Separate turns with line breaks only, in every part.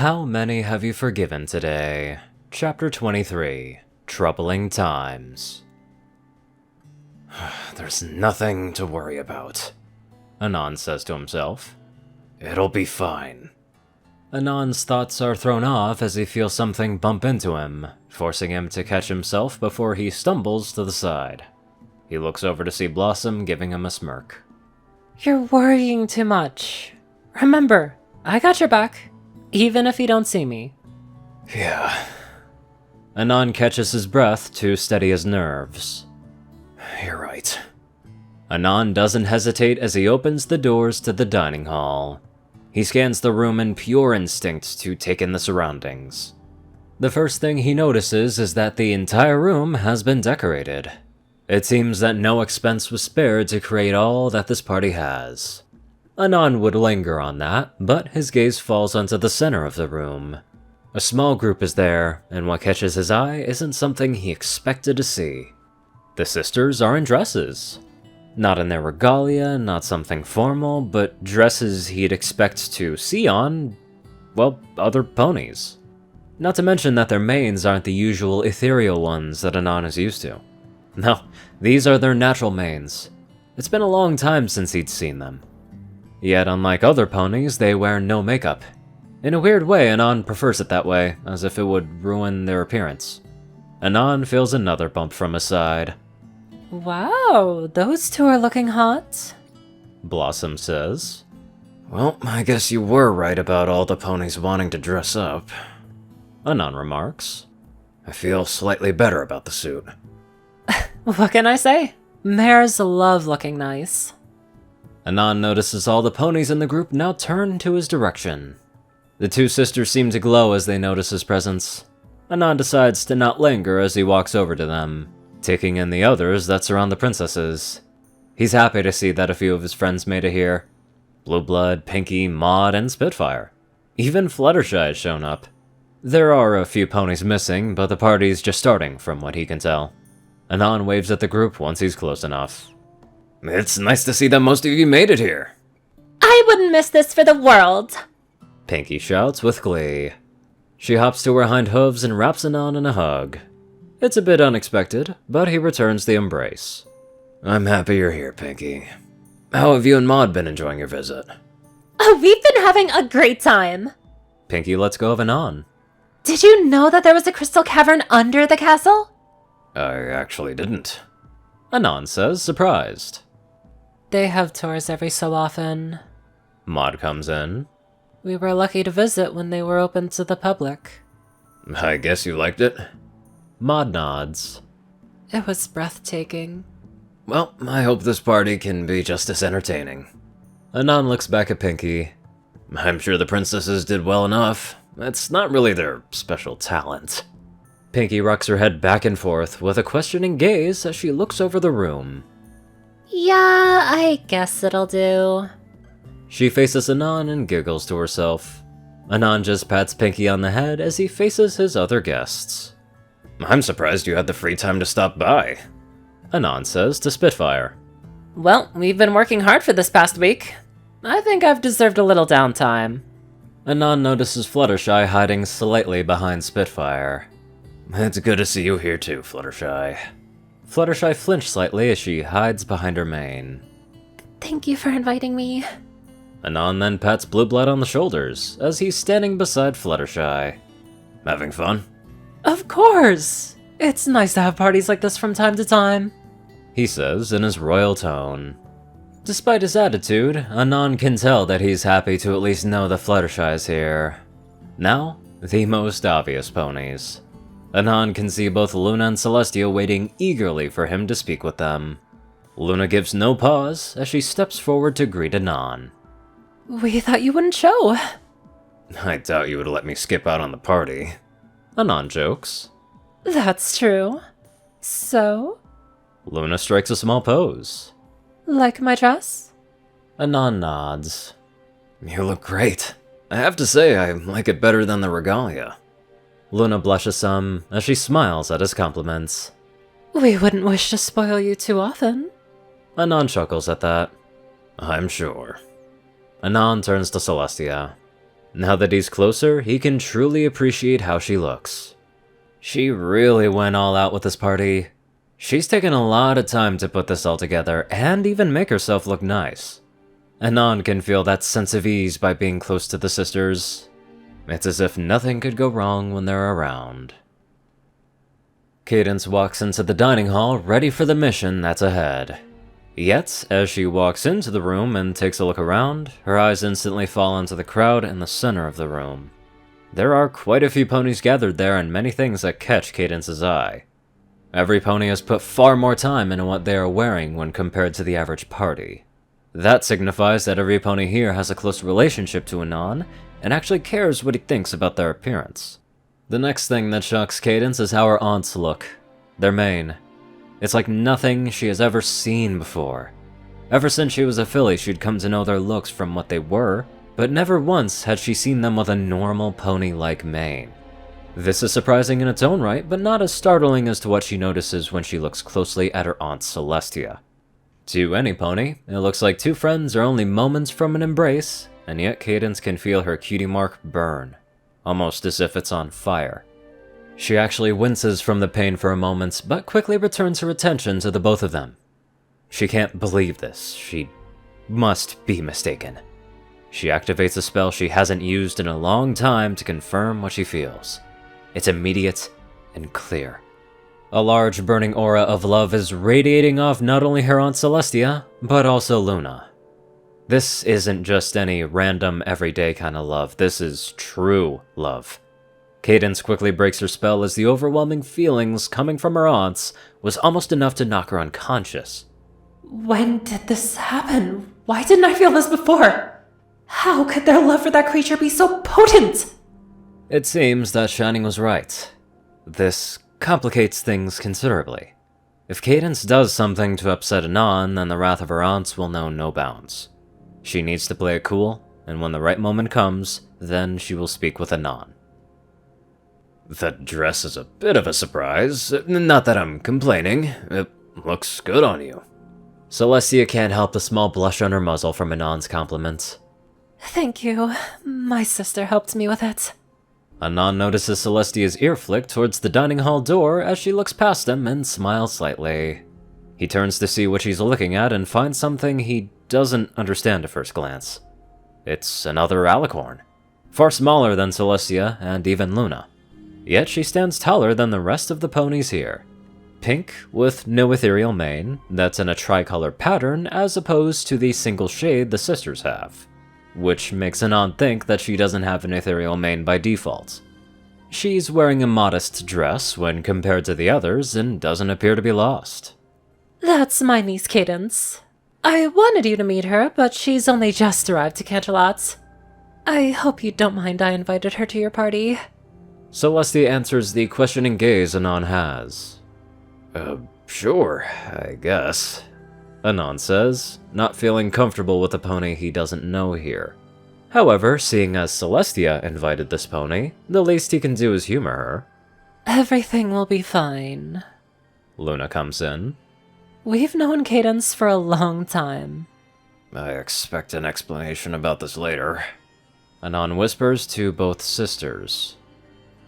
How many have you forgiven today? Chapter 23, Troubling Times.
There's nothing to worry about,
Anon says to himself.
It'll be fine.
Anon's thoughts are thrown off as he feels something bump into him, forcing him to catch himself before he stumbles to the side. He looks over to see Blossom giving him a smirk.
You're worrying too much. Remember, I got your back, even if you don't see me.
Yeah.
Anon catches his breath to steady his nerves.
You're right.
Anon doesn't hesitate as he opens the doors to the dining hall. He scans the room in pure instinct to take in the surroundings. The first thing he notices is that the entire room has been decorated. It seems that no expense was spared to create all that this party has. Anon would linger on that, but his gaze falls onto the center of the room. A small group is there, and what catches his eye isn't something he expected to see. The sisters are in dresses. Not in their regalia, not something formal, but dresses he'd expect to see on, well, other ponies. Not to mention that their manes aren't the usual ethereal ones that Anon is used to. No, these are their natural manes. It's been a long time since he'd seen them. Yet, unlike other ponies, they wear no makeup. In a weird way, Anon prefers it that way, as if it would ruin their appearance. Anon feels another bump from his side.
Wow, those two are looking hot.
Blossom says.
Well, I guess you were right about all the ponies wanting to dress up.
Anon remarks.
I feel slightly better about the suit.
What can I say? Mares love looking nice.
Anon notices all the ponies in the group now turn to his direction. The two sisters seem to glow as they notice his presence. Anon decides to not linger as he walks over to them, taking in the others that surround the princesses. He's happy to see that a few of his friends made it here. Blueblood, Pinky, Maud, and Spitfire. Even Fluttershy has shown up. There are a few ponies missing, but the party's just starting from what he can tell. Anon waves at the group once he's close enough.
It's nice to see that most of you made it here.
I wouldn't miss this for the world.
Pinky shouts with glee. She hops to her hind hooves and wraps Anon in a hug. It's a bit unexpected, but he returns the embrace.
I'm happy you're here, Pinky. How have you and Maud been enjoying your visit?
Oh, we've been having a great time.
Pinky lets go of Anon.
Did you know that there was a crystal cavern under the castle?
I actually didn't.
Anon says, surprised.
They have tours every so often.
Maud comes in.
We were lucky to visit when they were open to the public.
I guess you liked it?
Maud nods.
It was breathtaking.
Well, I hope this party can be just as entertaining.
Anon looks back at Pinky.
I'm sure the princesses did well enough. That's not really their special talent.
Pinky rocks her head back and forth with a questioning gaze as she looks over the room.
Yeah, I guess it'll do.
She faces Anon and giggles to herself. Anon just pats Pinky on the head as he faces his other guests.
I'm surprised you had the free time to stop by,
Anon says to Spitfire.
Well, we've been working hard for this past week. I think I've deserved a little downtime.
Anon notices Fluttershy hiding slightly behind Spitfire.
It's good to see you here too, Fluttershy.
Fluttershy flinched slightly as she hides behind her mane.
Thank you for inviting me.
Anon then pats Blueblood on the shoulders as he's standing beside Fluttershy.
Having fun?
Of course! It's nice to have parties like this from time to time,
he says in his royal tone. Despite his attitude, Anon can tell that he's happy to at least know that Fluttershy is here. Now, the most obvious ponies. Anon can see both Luna and Celestia waiting eagerly for him to speak with them. Luna gives no pause as she steps forward to greet Anon.
We thought you wouldn't show.
I doubt you would let me skip out on the party.
Anon jokes.
That's true. So?
Luna strikes a small pose.
Like my dress?
Anon nods.
You look great. I have to say, I like it better than the regalia.
Luna blushes some as she smiles at his compliments.
We wouldn't wish to spoil you too often.
Anon chuckles at that.
I'm sure.
Anon turns to Celestia. Now that he's closer, he can truly appreciate how she looks. She really went all out with this party. She's taken a lot of time to put this all together and even make herself look nice. Anon can feel that sense of ease by being close to the sisters. It's as if nothing could go wrong when they're around. Cadence walks into the dining hall, ready for the mission that's ahead. Yet, as she walks into the room and takes a look around, her eyes instantly fall onto the crowd in the center of the room. There are quite a few ponies gathered there and many things that catch Cadence's eye. Every pony has put far more time into what they are wearing when compared to the average party. That signifies that every pony here has a close relationship to Anon, and actually cares what he thinks about their appearance. The next thing that shocks Cadence is how her aunts look. Their mane. It's like nothing she has ever seen before. Ever since she was a filly, she'd come to know their looks from what they were, but never once had she seen them with a normal pony-like mane. This is surprising in its own right, but not as startling as to what she notices when she looks closely at her aunt Celestia. To any pony, it looks like two friends are only moments from an embrace, and yet Cadence can feel her cutie mark burn, almost as if it's on fire. She actually winces from the pain for a moment, but quickly returns her attention to the both of them. She can't believe this. She must be mistaken. She activates a spell she hasn't used in a long time to confirm what she feels. It's immediate and clear. A large burning aura of love is radiating off not only her Aunt Celestia, but also Luna. This isn't just any random, everyday kind of love, this is true love. Cadence quickly breaks her spell as the overwhelming feelings coming from her aunts was almost enough to knock her unconscious.
When did this happen? Why didn't I feel this before? How could their love for that creature be so potent?
It seems that Shining was right. This complicates things considerably. If Cadence does something to upset Anon, then the wrath of her aunts will know no bounds. She needs to play it cool, and when the right moment comes, then she will speak with Anon.
That dress is a bit of a surprise. Not that I'm complaining. It looks good on you.
Celestia can't help the small blush on her muzzle from Anon's compliments.
Thank you. My sister helped me with it.
Anon notices Celestia's ear flick towards the dining hall door as she looks past him and smiles slightly. He turns to see what she's looking at and finds something he doesn't understand at first glance. It's another alicorn, far smaller than Celestia and even Luna. Yet she stands taller than the rest of the ponies here. Pink, with no ethereal mane, that's in a tricolor pattern as opposed to the single shade the sisters have, which makes Anon think that she doesn't have an ethereal mane by default. She's wearing a modest dress when compared to the others and doesn't appear to be lost.
That's my niece Cadence. I wanted you to meet her, but she's only just arrived to Canterlot. I hope you don't mind I invited her to your party.
Celestia answers the questioning gaze Anon has.
Sure, I guess.
Anon says, not feeling comfortable with a pony he doesn't know here. However, seeing as Celestia invited this pony, the least he can do is humor her.
Everything will be fine.
Luna comes in.
We've known Cadence for a long time.
I expect an explanation about this later.
Anon whispers to both sisters.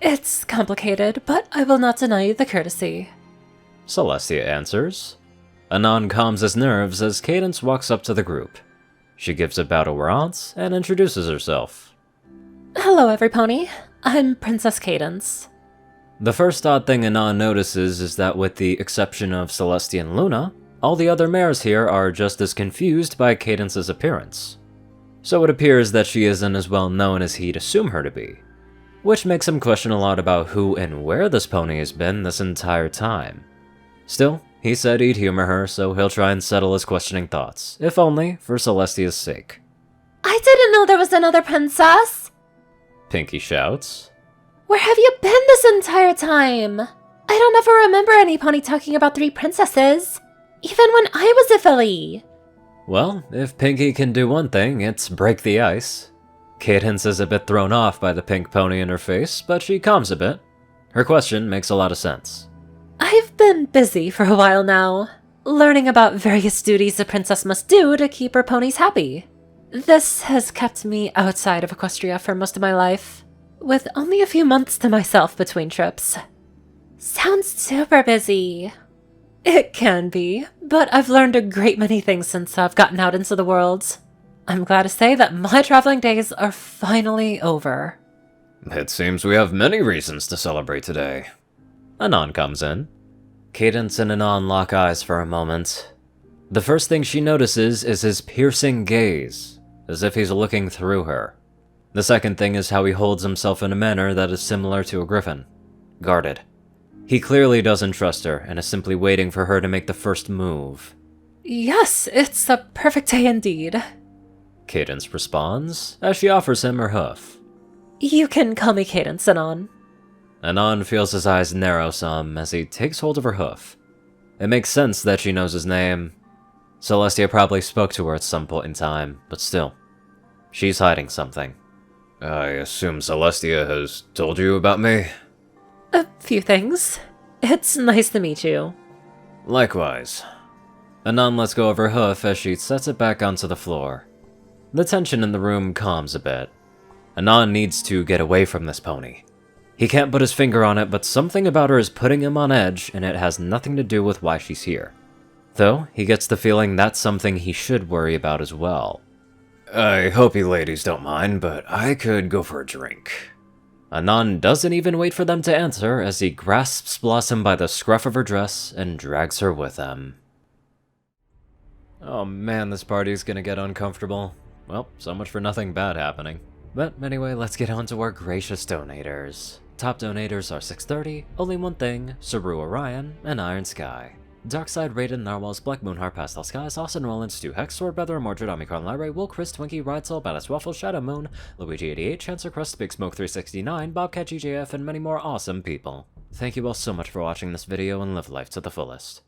It's complicated, but I will not deny you the courtesy.
Celestia answers. Anon calms his nerves as Cadence walks up to the group. She gives a bow to her aunts and introduces herself.
Hello, every pony. I'm Princess Cadence.
The first odd thing Anon notices is that with the exception of Celestia and Luna, all the other mares here are just as confused by Cadence's appearance. So it appears that she isn't as well known as he'd assume her to be, which makes him question a lot about who and where this pony has been this entire time. Still, he said he'd humor her, so he'll try and settle his questioning thoughts, if only for Celestia's sake.
I didn't know there was another princess!
Pinky shouts.
Where have you been this entire time? I don't ever remember any pony talking about 3 princesses, even when I was a filly.
Well, if Pinky can do one thing, it's break the ice. Cadence is a bit thrown off by the pink pony in her face, but she calms a bit. Her question makes a lot of sense.
I've been busy for a while now, learning about various duties a princess must do to keep her ponies happy. This has kept me outside of Equestria for most of my life, with only a few months to myself between trips. Sounds super busy. It can be, but I've learned a great many things since I've gotten out into the world. I'm glad to say that my traveling days are finally over.
It seems we have many reasons to celebrate today.
Anon comes in. Cadence and Anon lock eyes for a moment. The first thing she notices is his piercing gaze, as if he's looking through her. The second thing is how he holds himself in a manner that is similar to a griffin, guarded. He clearly doesn't trust her and is simply waiting for her to make the first move.
Yes, it's a perfect day indeed.
Cadence responds as she offers him her hoof.
You can call me Cadence, Anon.
Anon feels his eyes narrow some as he takes hold of her hoof. It makes sense that she knows his name. Celestia probably spoke to her at some point in time, but still, she's hiding something.
I assume Celestia has told you about me?
A few things. It's nice to meet you.
Likewise.
Anon lets go of her hoof as she sets it back onto the floor. The tension in the room calms a bit. Anon needs to get away from this pony. He can't put his finger on it, but something about her is putting him on edge, and it has nothing to do with why she's here. Though, he gets the feeling that's something he should worry about as well.
I hope you ladies don't mind, but I could go for a drink.
Anon doesn't even wait for them to answer as he grasps Blossom by the scruff of her dress and drags her with him. Oh man, this party's gonna get uncomfortable. Well, so much for nothing bad happening. But anyway, let's get on to our gracious donators. Top donators are 630, Onlyonething, Ceru, Orion, and IronSky. Darkside, Rayden, Narwhals, Blackmoonheart, Pastel Skies, Austin Roland, Stu Hex, Swordbrother, Mordred, Omicron, Lyra, Will, Chris, Twinkie, Ridesoul, Badass Waffle, Shadow Moon, Luigi88, Chancer Crust, Big Smoke 369, Bobcat GJF, and many more awesome people. Thank you all so much for watching this video and live life to the fullest.